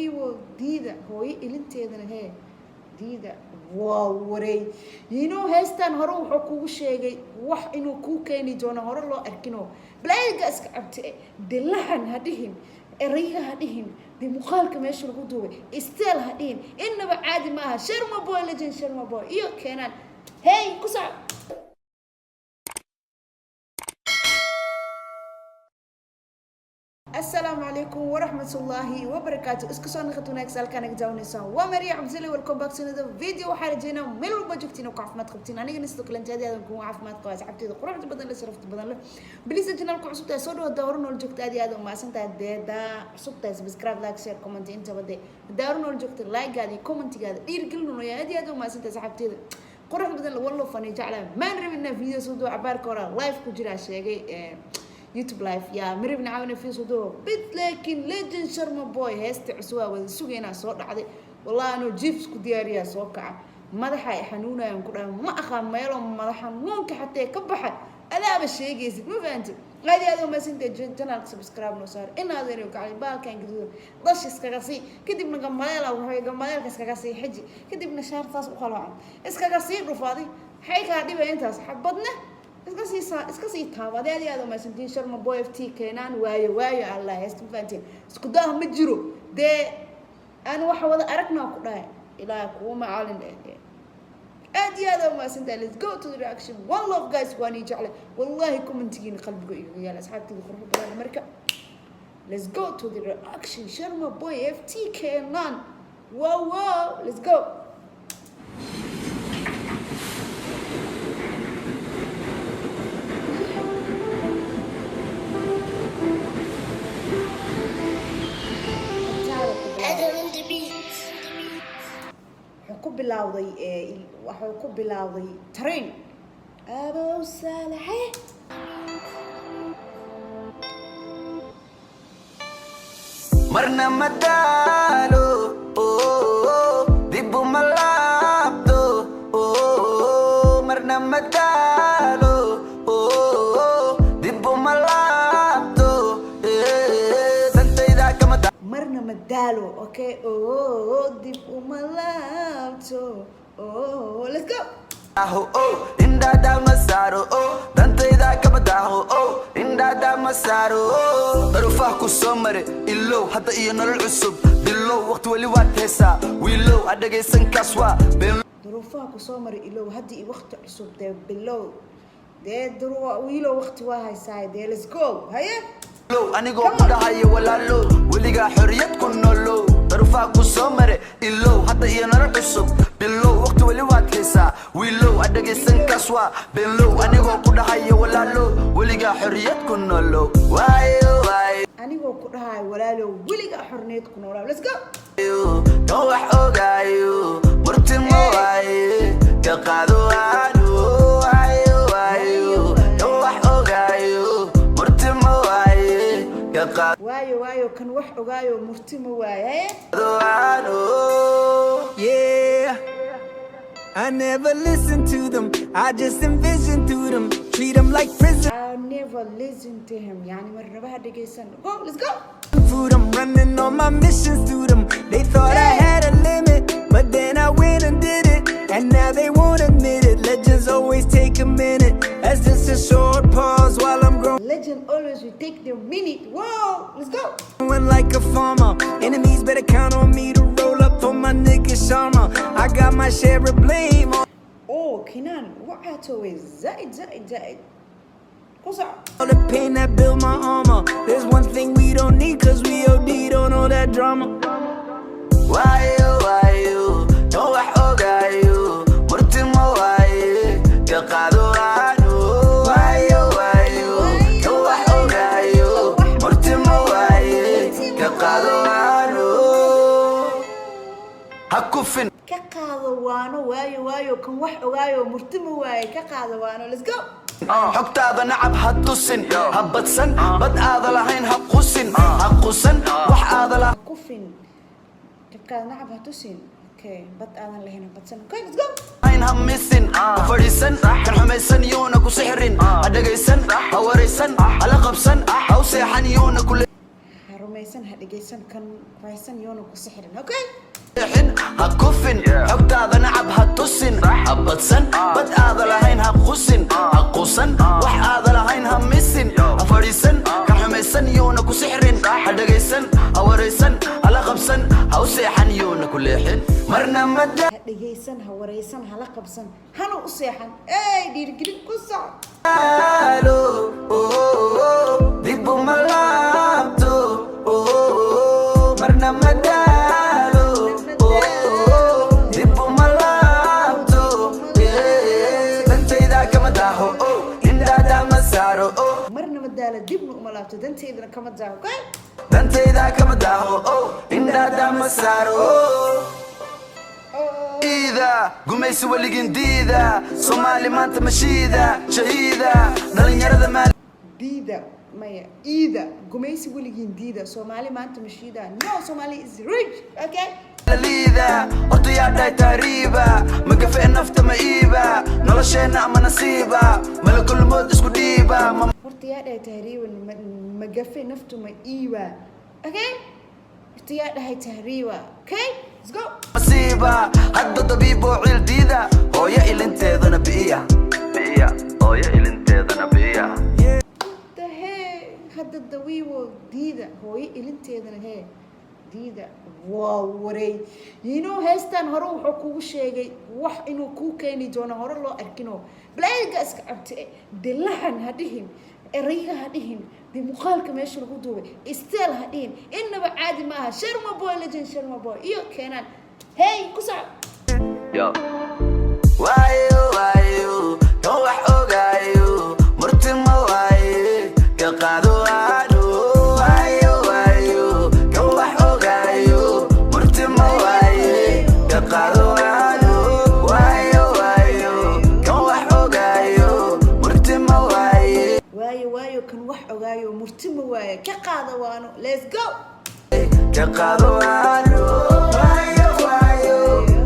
hooyo diida hooyo ilinteedana hee diida waa wareey heestan hore wuxuu kugu sheegay wax inuu ku keeni doono hore loo arkino blayga iska cabtay dilahan hadhihin erayga hadhihin bi muqaalka meesha lagu duubay isteel hadhihin inaba caadi maaha Sharma Boy legend Sharma Boy iyo keenan hey ku sac السلام عليكم ورحمة الله وبركاته. اسكو صار نخطو نكسال كان جاونيسا ومريا عبزلي والكم باك سنة فيديو حالجينا ملو بجوكتينا وكعفمات خبتين أنا جنست كلن جادي هذا نكون عفمات قواس عبتي قرعت بدل لسرفت بدل بليز جنال كعصب تاسود ودورنا الجوكت هذه هذا وما سنت دا عصب تاس سبسكرايب لايك شير كومنت انت بدي دورنا الجوكت لايك هذه كومنت هذا دير كلنا يا هذه هذا وما سنت عبتي قرعت بدل والله فني جعله ما نرينا فيديو سودو عبار كورا لايف كجرا شيء يوتيوب لايف يا مريب نعاون في صدور بيت لكن ليجن شرما بوي هست عسوا وسوقينا صوت عادي والله أنا جيبس كدياريا سوكع مدحي حنونا ينقول ما أخام ما يلوم مدحهم ممكن حتى يكبحه ألا بالشيء جيز مو فهمت هذا ما سنت جنال سبسكرايب نصار إن هذا يوقع على بال كان قدور ضش إسكاقسي كده من جمالة وهاي جمالة إسكاقسي حجي كده من شهر فاس وخلاص إسكاقسي رفاضي حيك هذه بينتها حبضنا اسكسي تابا هذا ما سنتين شرما بوي فتي كينان وايو الله استفانتين اسكو داه مجرو دي انا waxa wada aragna ku dhahay ilaa kuma caalin ادي هذا ما سنت let's go to the reaction one love guys واني جعله والله كومنتين قلبكم يا اصحابتي خربوا بلا مركه let's go to the reaction شرما بوي فتي كينان واو let's go وحكو بلاوضي ترين أبو صالحي مرنا مدالو ديبو ملابدو مرنا مدالو ديبو ملابدو سنتي ذاك مدالو مرنا مدالو اوكي ديبو ملابدو let's go. Inda da masaro dantay da kabadaho inda da masaro darufah ku somare illow hada iyo nolol cusub bilow waqti wali waad heesa wiilow adagaysan kaswa darufah ku somare illow hada iyo waqti cusub de bilow de daruwa wiilow waqti waa haysaa de let's go haye anigoo ku dhahayo walaalo waliga xoriyad ku nolow darufah ku somare illow hada iyo nolol cusub bilow waqti wali waad heesa wiilow adagaysan kaswa bilow anigoo ku dhahayo walaalo waliga xoriyad ku nolow waayo anigoo ku dhahayo walaalo waliga xorniyad ku nolow let's go don't wax ogaayo murtimo waaye ka qaado aanu waayo don't wax ogaayo murtimo waaye ka qaado waayo kan wax ogaayo murtimo waaye yeah I never listen to them, I just envision through them, treat them like prison. I never listen to him, يعني مرة بهدي جيسن. Go, let's go. Food, I'm running on my missions through them. They thought I had a limit, but then I went and did it, and now they won't admit it. Legends always take a minute, as just a short pause while I'm growing. Legend always will take their minute. Whoa, let's go. Like a farmer, enemies better count on me to roll up for my nigga Sharma. I got my share of blame. Oh, Kenan, وقعته زائد. قصع. All the pain that built my armor. There's one thing we don't need, cause we OD'd on all that drama. Why you? Don't wax ogaayo. Murtimo waaye. Ka qaado aanu. Why you? Don't wax ogaayo. Murtimo waaye. Ka qaado aanu. Hakufin. Ka qaado waano waayo kan wax ogaayo murtimo waaye ka qaado waano let's go. حكتاذا نعب هتوسن هبتسن بد آذا لهين هقوسن هقوسن وح آذا له كوفين حكتاذا نعب هتوسن اوكي بد آذا لهين هبتسن اوكي let's go. هين همسن فريسن كان حميسن يونك وسحرن أدقيسن هوريسن على قبسن أو سيحن يونك كل rumaysan ha dhegaysan kan rumaysan yoona ku sixrin okay هكفن حقت هذا نعب هتصن أبتسن بد هذا لهين هقصن هقصن وح هذا لهين همسن أفريسن كحمسن يونك وسحرن حدا جيسن أوريسن على خبسن أو سيحن يونك كل حين مرنا مدى dhageysan ha wareysan ha la qabsan hana u seexan ay dhiirgelin ku soc dibu malabto marna mada marna madaala dibna uma laabto danteydana kama daaho okay dantayda kama daaho indhaada ma saaro إذا قميس ولقين ديدا صومالي ما أنت مشيدا شهيدا دلين يرد مال diida maya iida gumaysi weligiin diida Soomaali maanta mashiida no Somali is rich okay ليدا أطيا داي تاريبا مقفئ نفط ما إيبا نلشينا أما نصيبا ملك الموت اسكو ديبا horta yaa dhahay tahriiban magafe naftu ma iiba okay horta yaa dhahay tahriiba okay let's go مصيبة حد طبيب وعيل ديدا هو يا إلي انت ذنا بيا هو يا إلي انت ذنا بيا the hey hadda dawiibo diida hooyo ilinteedana hee diida waa waray heestan hore wuxuu kugu sheegay wax inuu ku keeni doono hore loo arkino blayga iska cabtay dilahan hadhihin erayga hadhihin bimuqaalka meesha lagu duubay isteel hadhihin inaba caadi maaha sharma boy legend sharma boy iyo keenan hey ku sac yo wayo kan wax ogaayo murtima waaye ka qaado aado wayo kan wax ogaayo murtima waaye ka qaado aado wayo kan wax ogaayo murtima waaye waayo kan wax ogaayo murtima waaye ka qaado waano let's go ka qaado aado wayo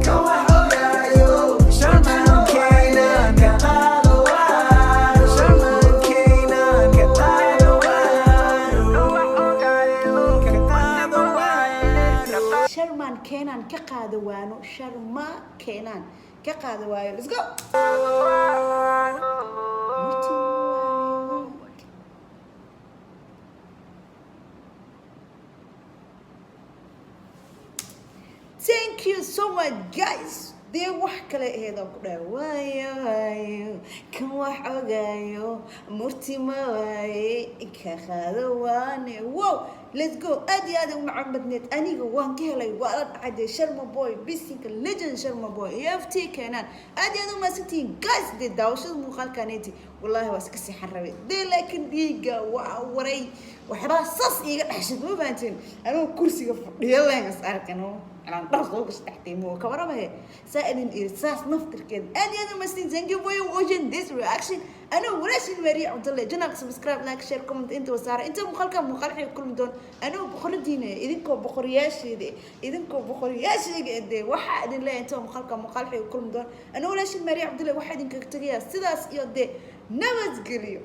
kan wax ogaayo sharman keenan ka qaado aado sharman keenan ka qaado aado wax ogaayo ka qaado aado sharman keenan ka qaado waano sharma keenan ka qaado waayo let's go thank you so much guys dee wax kale aheed aan ku dhahay waayo kan wax ogaayo murtima waaye ka qaado waane wow let's go aad iyo aad u macabadneed aniga waan ka helay waa la dhacay sharma boy bisinka legend sharma boy EFT keenan aad iyo aad u maasantiin guys dee daawashada muuqaalkaneeti wallahi waa iska sixan rabay dee laakiin dhiiga waa waray waxbaa sas iga dhaxshid ma fahanteen anuu kursiga fadhiyo leengas arkano أنا درس لوكس تحتي مو كبرمه سائل إرساس نفتر كده أنا مسنين thank you for watching this reaction أنا وراشين مريء عبد الله جناك سبسكرايب لايك شير كومنت أنت وسارة أنت مخالك كل مدون أنا بخردينه إذنكم بخرياش ده إذنكم بخرياش ده واحد اللي أنت مخالك كل مدون أنا وراشين مريء عبد الله واحد إنك تجيه سداس يده نبض قريب